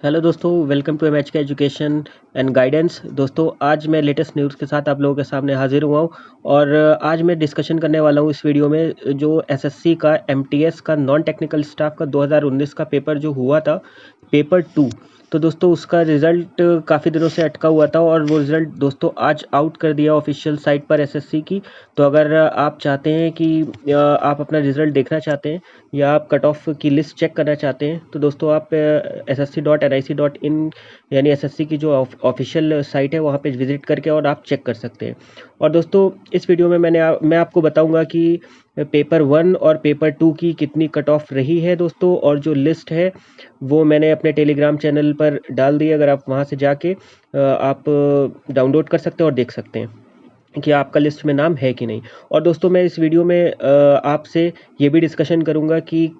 Hello दोस्तों, welcome to MHK education and guidance. दोस्तों, आज मैं लेटेस्ट न्यूज़ के साथ आप लोगों के सामने हाजिर हुआ हूँ और आज मैं डिस्कशन करने वाला हूँ इस वीडियो में जो एसएससी का एमटीएस का नॉन टेक्निकल स्टाफ का 2019 का पेपर जो हुआ था, पेपर 2। तो दोस्तों उसका रिज़ल्ट काफ़ी दिनों से अटका हुआ था और वो रिज़ल्ट दोस्तों आज आउट कर दिया ऑफिशियल साइट पर एसएससी की। तो अगर आप चाहते हैं कि आप अपना रिज़ल्ट देखना चाहते हैं या आप कट ऑफ की लिस्ट चेक करना चाहते हैं तो दोस्तों आप ssc.nic.in यानी एसएससी की जो ऑफिशियल साइट है वहाँ पे विज़िट करके और आप चेक कर सकते हैं। और दोस्तों इस वीडियो में मैं आपको बताऊंगा कि पेपर 1 और पेपर 2 की कितनी कट ऑफ रही है दोस्तों, और जो लिस्ट है वो मैंने अपने टेलीग्राम चैनल पर डाल दी। अगर आप वहाँ से जाके आप डाउनलोड कर सकते हैं और देख सकते हैं कि आपका लिस्ट में नाम है कि नहीं। और दोस्तों मैं इस वीडियो में आपसे ये भी डिस्कशन करूंगा कि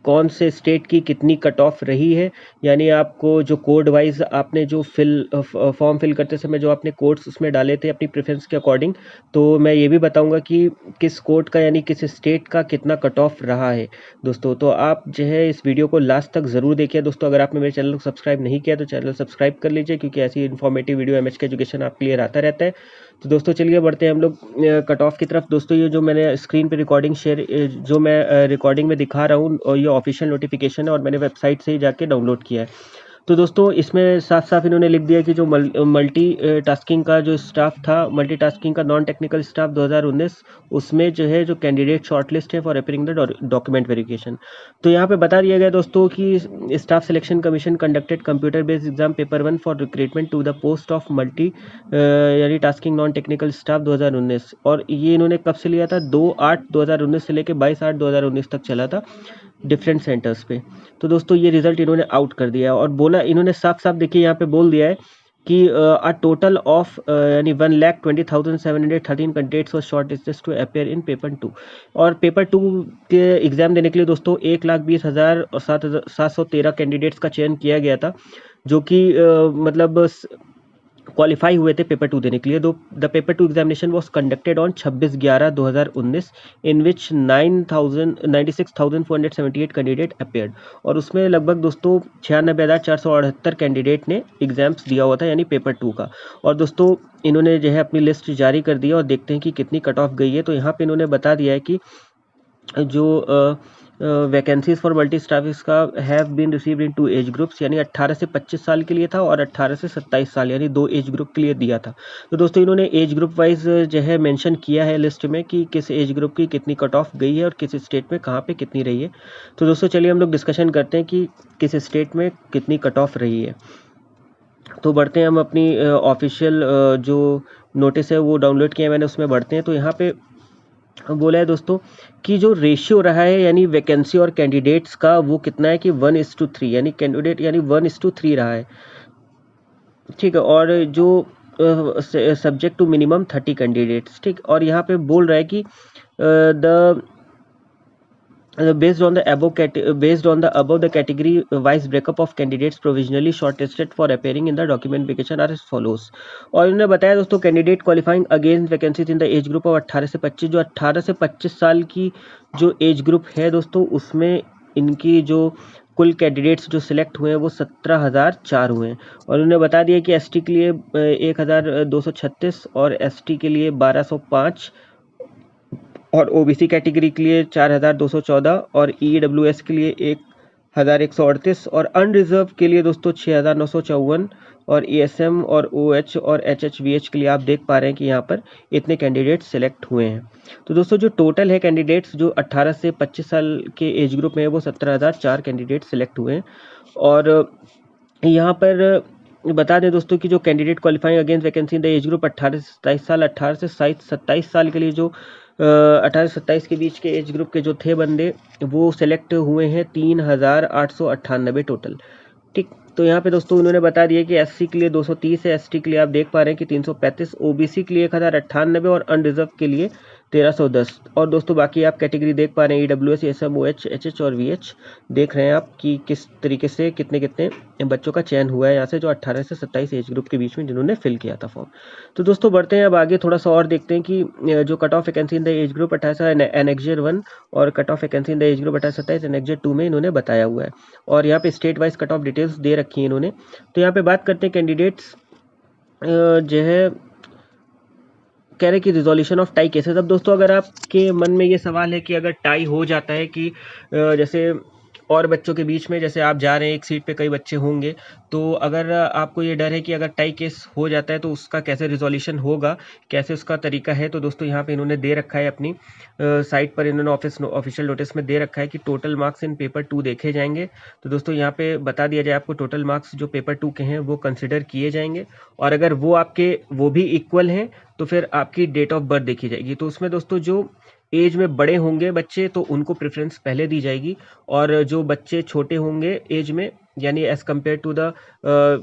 कौन से स्टेट की कितनी कट ऑफ रही है, यानी आपको जो कोड वाइज आपने जो फॉर्म फिल करते समय जो आपने कोड्स उसमें डाले थे अपनी प्रेफरेंस के अकॉर्डिंग, तो मैं ये भी बताऊंगा कि किस कोड का यानी किस स्टेट का कितना कट ऑफ रहा है दोस्तों। तो आप जो है इस वीडियो को लास्ट तक ज़रूर देखिए दोस्तों। अगर आपने मेरे चैनल को सब्सक्राइब नहीं किया तो चैनल सब्सक्राइब कर लीजिए, क्योंकि ऐसी इन्फॉर्मेटिव वीडियो एमएचके एजुकेशन आपके लिए आता रहता है। तो दोस्तों चलिए बढ़ते हैं हम लोग कट ऑफ की तरफ। दोस्तों ये जो मैंने स्क्रीन पे रिकॉर्डिंग शेयर जो मैं रिकॉर्डिंग में दिखा रहा हूँ और ये ऑफिशियल नोटिफिकेशन है और मैंने वेबसाइट से ही जाके डाउनलोड किया है। तो दोस्तों इसमें साफ साफ इन्होंने लिख दिया कि जो मल्टी टास्किंग का जो स्टाफ था, मल्टी टास्किंग का नॉन टेक्निकल स्टाफ 2019, उसमें जो है जो कैंडिडेट शॉर्टलिस्ट है for appearing the document verification. तो यहाँ पे बता दिया गया दोस्तों कि staff selection commission conducted computer based exam paper 1 for recruitment to the post of multi यानी टास्किंग नॉन टेक्निकल स्टाफ 2019। और ये इन्होंने कब से लिया था? 2/8/2019 से लेकर 22/8/2019 तक चला था डिफरेंट सेंटर्स पे। तो दोस्तों ये रिजल्ट इन्होंने आउट कर दिया है और बोला, इन्होंने साफ साफ देखिए यहाँ पे बोल दिया है कि अ टोटल ऑफ यानी 1,20,713 candidates were shortlisted to appear in paper 2। और पेपर 2 के एग्जाम देने के लिए दोस्तों 1,20,713 कैंडिडेट्स का चयन किया गया था, जो कि मतलब क्वालिफाई हुए थे पेपर 2 देने के लिए। The paper 2 examination was conducted on 26/11/2019 in which 96,478 candidate appeared. और उसमें लगभग दोस्तों 96,478 कैंडिडेट ने एग्जाम्स दिया हुआ था यानी पेपर 2 का। और दोस्तों इन्होंने जो है अपनी लिस्ट जारी कर दी है और देखते हैं कि कितनी कट ऑफ गई है। तो यहाँ पे इन्होंने बता दिया है कि जो वैकेंसीज फॉर मल्टी स्टाफिस का have been received in 2 age groups, यानी 18 से 25 साल के लिए था और 18 से 27 साल यानी 2 एज ग्रुप के लिए दिया था। तो दोस्तों इन्होंने एज ग्रुप वाइज जो है मेंशन किया है लिस्ट में कि किस एज ग्रुप की कितनी कट ऑफ गई है और किस स्टेट में कहाँ पे कितनी रही है। तो दोस्तों चलिए हम लोग डिस्कशन करते हैं कि किस स्टेट में कितनी कट ऑफ रही है। तो बढ़ते हैं हम अपनी ऑफिशियल जो नोटिस है वो डाउनलोड किया है मैंने, उसमें बढ़ते हैं। तो यहाँ पे बोला है दोस्तों कि जो रेशियो रहा है यानी वैकेंसी और कैंडिडेट्स का वो कितना है कि 1:3, यानी कैंडिडेट यानी 1:3 रहा है, ठीक है। और जो सब्जेक्ट टू मिनिमम 30 कैंडिडेट्स, ठीक। और यहाँ पे बोल रहा है कि the based on the above, the category wise breakup of candidates provisionally shortlisted for appearing in the document vacation are as follows। और इन्होंने बताया दोस्तों candidate qualifying against vacancies in the age group of 18 से 25, जो 18 से 25 साल की जो एज ग्रुप है दोस्तों उसमें इनकी जो कुल कैंडिडेट्स जो सिलेक्ट हुए हैं वो 17,004 हुए हैं। और उन्होंने बता दिया कि एसटी के लिए 1,236 और एसटी के लिए 1,205 और ओबीसी कैटेगरी के लिए 4,214 और ईडब्ल्यूएस के लिए 1,138 और अनरिजर्व के लिए दोस्तों 6,954 और ईएसएम और ओएच और एचएचवीएच के लिए आप देख पा रहे हैं कि यहाँ पर इतने कैंडिडेट सेलेक्ट हुए हैं। तो दोस्तों जो टोटल है कैंडिडेट्स जो 18 से 25 साल के एज ग्रुप में है वो 17,004 कैंडिडेट सेलेक्ट हुए हैं। और यहाँ पर बता दें दोस्तों कि जो candidate qualifying against vacancy in the age group 18 से 27 साल, 18 से 27 साल के लिए जो 18 से 27 के बीच के एज ग्रुप के जो थे बंदे वो सेलेक्ट हुए हैं 3,898 टोटल, ठीक। तो यहाँ पे दोस्तों उन्होंने बता दिया कि एससी के लिए 230 है, एसटी के लिए आप देख पा रहे हैं कि 335, ओबीसी के लिए 1,098 और अनरिजर्व के लिए 1310। और दोस्तों बाकी आप कैटेगरी देख पा रहे हैं EWS, SM, OH, HH और VH देख रहे हैं आप कि किस तरीके से कितने कितने बच्चों का चयन हुआ है यहाँ से, जो 18 से 27 एज ग्रुप के बीच में जिन्होंने फिल किया था फॉर्म। तो दोस्तों बढ़ते हैं अब आगे, थोड़ा सा और देखते हैं कि जो cut off vacancy in the age group 18 annexure 1 और cut off vacancy in the age group 18 से 27 एनेक्जर 2 में इन्होंने बताया हुआ है। और यहाँ पे state wise cut off details दे रखी है इन्होंने। तो यहाँ पे बात करते हैं कैंडिडेट्स जो है कह रहे कि रिजोल्यूशन ऑफ टाई केसेस। अब दोस्तों अगर आपके मन में ये सवाल है कि अगर टाई हो जाता है कि जैसे और बच्चों के बीच में, जैसे आप जा रहे हैं एक सीट पे कई बच्चे होंगे, तो अगर आपको ये डर है कि अगर टाई केस हो जाता है तो उसका कैसे रिजोल्यूशन होगा, कैसे उसका तरीका है, तो दोस्तों यहाँ पे इन्होंने दे रखा है अपनी साइट पर, इन्होंने ऑफिशियल नोटिस में दे रखा है कि टोटल मार्क्स इन पेपर 2 देखे जाएंगे। तो दोस्तों यहाँ पे बता दिया जाए आपको, टोटल मार्क्स जो पेपर 2 के हैं वो कंसिडर किए जाएंगे, और अगर वो भी इक्वल हैं तो फिर आपकी डेट ऑफ बर्थ देखी जाएगी। तो उसमें दोस्तों जो एज में बड़े होंगे बच्चे तो उनको प्रेफरेंस पहले दी जाएगी, और जो बच्चे छोटे होंगे एज में, यानी एज कम्पेयर टू द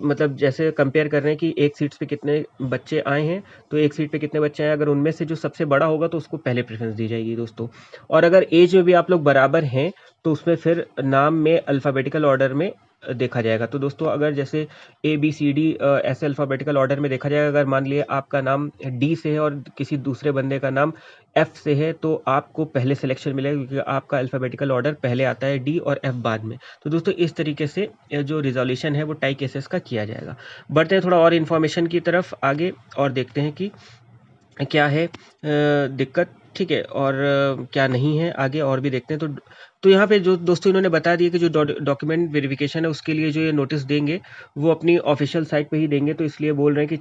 मतलब जैसे कंपेयर कर रहे हैं कि एक सीट्स पे कितने बच्चे आए हैं, तो एक सीट पे कितने बच्चे आए, अगर उनमें से जो सबसे बड़ा होगा तो उसको पहले प्रेफरेंस दी जाएगी दोस्तों। और अगर एज में भी आप लोग बराबर हैं तो उसमें फिर नाम में अल्फ़ाबेटिकल ऑर्डर में देखा जाएगा। तो दोस्तों अगर जैसे ABCD ऐसे अल्फ़ाबेटिकल ऑर्डर में देखा जाएगा, अगर मान लिया आपका नाम D से है और किसी दूसरे बंदे का नाम F से है, तो आपको पहले सिलेक्शन मिलेगा क्योंकि आपका अल्फ़ाबेटिकल ऑर्डर पहले आता है, D और F बाद में। तो दोस्तों इस तरीके से जो रिजोल्यूशन है वो टाई केसेस का किया जाएगा। बढ़ते हैं थोड़ा और इन्फॉर्मेशन की तरफ आगे और देखते हैं कि क्या है दिक्कत, ठीक है, और क्या नहीं है, आगे और भी देखते हैं। तो यहाँ पे जो दोस्तों इन्होंने बता दिया कि जो डॉक्यूमेंट वेरिफिकेशन है उसके लिए जो ये नोटिस देंगे वो अपनी ऑफिशियल साइट पे ही देंगे, तो इसलिए बोल रहे हैं कि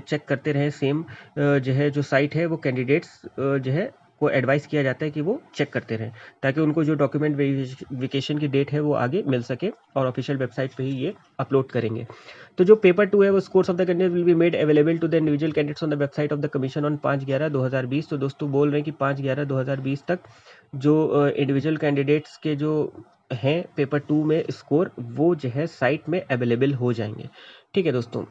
चेक करते रहें सेम जो है जो साइट है वो कैंडिडेट्स जो है को एडवाइस किया जाता है कि वो चेक करते रहें, ताकि उनको जो डॉक्यूमेंट वेरिफिकेशन की डेट है वो आगे मिल सके, और ऑफिशियल वेबसाइट पे ही ये अपलोड करेंगे। तो जो पेपर 2 है वो scores of the candidate will be made available to the individual candidates on the website of the commission on 5/11/2020। तो दोस्तों बोल रहे हैं कि 5/11/2020 तक जो इंडिविजुअल कैंडिडेट्स के जो हैं पेपर 2 में स्कोर, वो जो है साइट में अवेलेबल हो जाएंगे। ठीक है दोस्तों,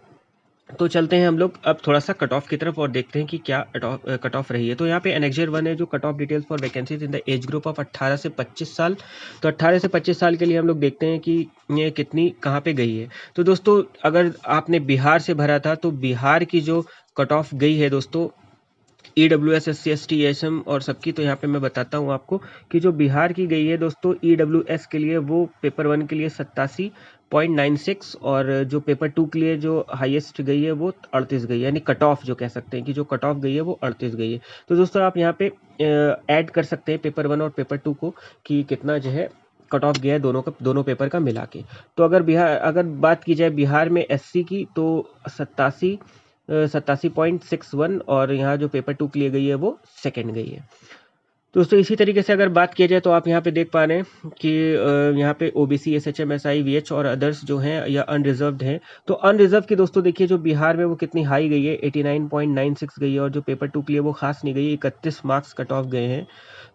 तो चलते हैं हम लोग अब थोड़ा सा कट ऑफ की तरफ और देखते हैं कि क्या कट ऑफ रही है। तो यहाँ पे एनेक्जर 1 है जो cut off details for vacancies in the age group of 18 से 25 साल। तो 18 से 25 साल के लिए हम लोग देखते हैं कि ये कितनी कहाँ पे गई है। तो दोस्तों अगर आपने बिहार से भरा था तो बिहार की जो कट ऑफ गई है दोस्तों EWS, SC, ST, SM और सबकी, तो यहाँ पे मैं बताता हूँ आपको कि जो बिहार की गई है दोस्तों EWS के लिए वो पेपर 1 के लिए 87.96, और जो पेपर 2 के लिए जो हाईएस्ट गई है वो 38 गई है, यानी कट ऑफ जो कह सकते हैं कि जो कट ऑफ गई है वो 38 गई है। तो दोस्तों आप यहाँ पे ऐड कर सकते हैं पेपर 1 और पेपर 2 को कि कितना जो है कट ऑफ गया है दोनों पेपर का मिला के। तो अगर बात की जाए बिहार में SC की तो 87.61, और यहाँ जो पेपर 2 के लिए गई है वो सेकंड गई है। दोस्तों इसी तरीके से अगर बात किया जाए तो आप यहाँ पे देख पा रहे हैं कि यहाँ पे OBC, SHM, SI, VH और अदर्स जो हैं या अनरिजर्व्ड हैं। तो अनरिजर्व की दोस्तों देखिए जो बिहार में वो कितनी हाई गई है, 89.96 गई है, और जो पेपर 2 के लिए वो खास नहीं गई, 31 मार्क्स कट ऑफ गए हैं।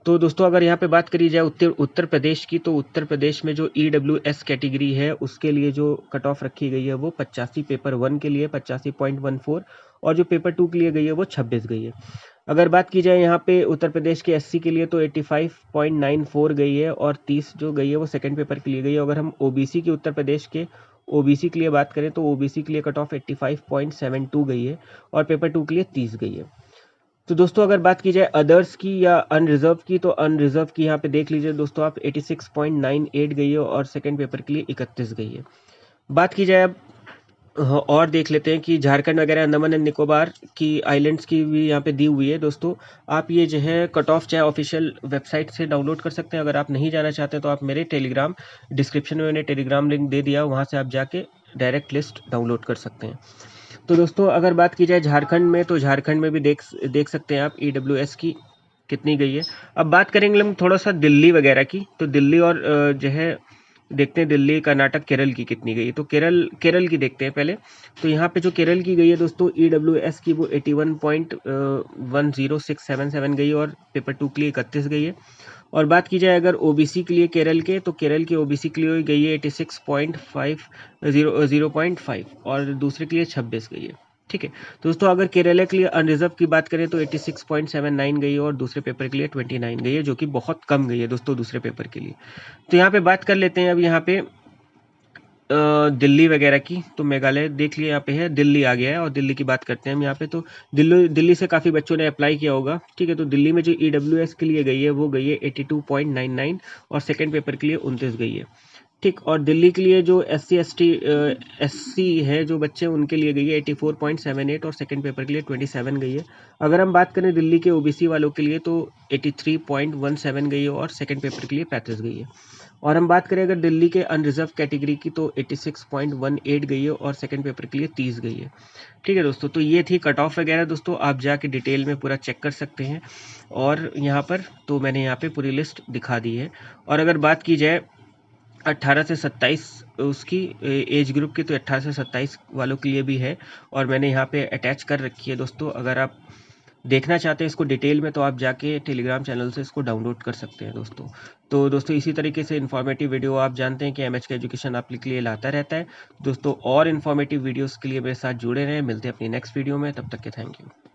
तो दोस्तों अगर यहाँ पे बात करी जाए उत्तर प्रदेश की, तो उत्तर प्रदेश में जो EWS कैटेगरी है उसके लिए जो कट ऑफ रखी गई है वो 85, पेपर 1 के लिए 85.14, और जो पेपर 2 के लिए गई है वो 26 गई है। अगर बात की जाए यहाँ पे उत्तर प्रदेश के SC के लिए तो 85.94 गई है, और 30 जो गई है वो सेकंड पेपर के लिए गई है। अगर हम OBC के उत्तर प्रदेश के OBC के लिए बात करें तो OBC के लिए कट ऑफ 85.72 गई है, और पेपर 2 के लिए 30 गई है। तो दोस्तों अगर बात की जाए अदर्स की या अनरिजर्व की, तो अनरिजर्व की यहाँ पे देख लीजिए दोस्तों आप 86.98 गई है, और सेकंड पेपर के लिए 31 गई है। बात की जाए अब और देख लेते हैं कि झारखंड वगैरह, अंडमान एंड निकोबार की आइलैंड्स की भी यहाँ पे दी हुई है दोस्तों। आप ये जो है कट ऑफ चाहे ऑफिशियल वेबसाइट से डाउनलोड कर सकते हैं, अगर आप नहीं जाना चाहते तो आप मेरे टेलीग्राम डिस्क्रिप्शन में मैंने टेलीग्राम लिंक दे दिया, वहाँ से आप जाके डायरेक्ट लिस्ट डाउनलोड कर सकते हैं। तो दोस्तों अगर बात की जाए झारखंड में, तो झारखंड में भी देख सकते हैं आप EWS की कितनी गई है। अब बात करेंगे हम थोड़ा सा दिल्ली वगैरह की, तो दिल्ली और जो है देखते हैं दिल्ली, कर्नाटक, केरल की कितनी गई। तो केरल की देखते हैं पहले। तो यहाँ पे जो केरल की गई है दोस्तों EWS की वो 81.10677 गई, और पेपर 2 के लिए 31 गई है। और बात की जाए अगर OBC के लिए केरल के, तो केरल के OBC के लिए गई है 86.5, और दूसरे के लिए 26 गई है। ठीक है। तो दोस्तों अगर केरला के लिए अनरिजर्व की बात करें तो 86.79 गई है और दूसरे पेपर के लिए 29 गई है, जो कि बहुत कम गई है दोस्तों दूसरे पेपर के लिए। तो यहाँ पे बात कर लेते हैं अब यहाँ पे दिल्ली वगैरह की। तो मेघालय देख लिया, यहाँ पे है दिल्ली आ गया है और दिल्ली की बात करते हैं हम यहाँ पे। तो दिल्ली से काफ़ी बच्चों ने अप्लाई किया होगा, ठीक है। तो दिल्ली में जो EWS के लिए गई है वो गई है 82.99 और सेकेंड पेपर के लिए 29 गई है, ठीक। और दिल्ली के लिए जो SC है जो बच्चे, उनके लिए गई है 84.78 और सेकंड पेपर के लिए 27 गई है। अगर हम बात करें दिल्ली के OBC वालों के लिए तो 83.17 गई है और सेकंड पेपर के लिए 35 गई है। और हम बात करें अगर दिल्ली के अनरिजर्व कैटेगरी की तो 86.18 गई है और सेकंड पेपर के लिए 30 गई है, ठीक है दोस्तों। तो ये थी कट ऑफ वगैरह दोस्तों, आप जाके डिटेल में पूरा चेक कर सकते हैं। और यहाँ पर तो मैंने यहाँ पे पूरी लिस्ट दिखा दी है। और अगर बात की जाए 18 से 27 उसकी एज ग्रुप की, तो 18 से 27 वालों के लिए भी है और मैंने यहाँ पे अटैच कर रखी है दोस्तों। अगर आप देखना चाहते हैं इसको डिटेल में तो आप जाके टेलीग्राम चैनल से इसको डाउनलोड कर सकते हैं दोस्तों। तो दोस्तों इसी तरीके से इन्फॉर्मेटिव वीडियो आप जानते हैं कि MHK एजुकेशन आपके लिए लाता रहता है दोस्तों। और इन्फॉर्मेटिव वीडियोज़ के लिए मेरे साथ जुड़े रहें। मिलते हैं अपनी नेक्स्ट वीडियो में, तब तक के थैंक यू।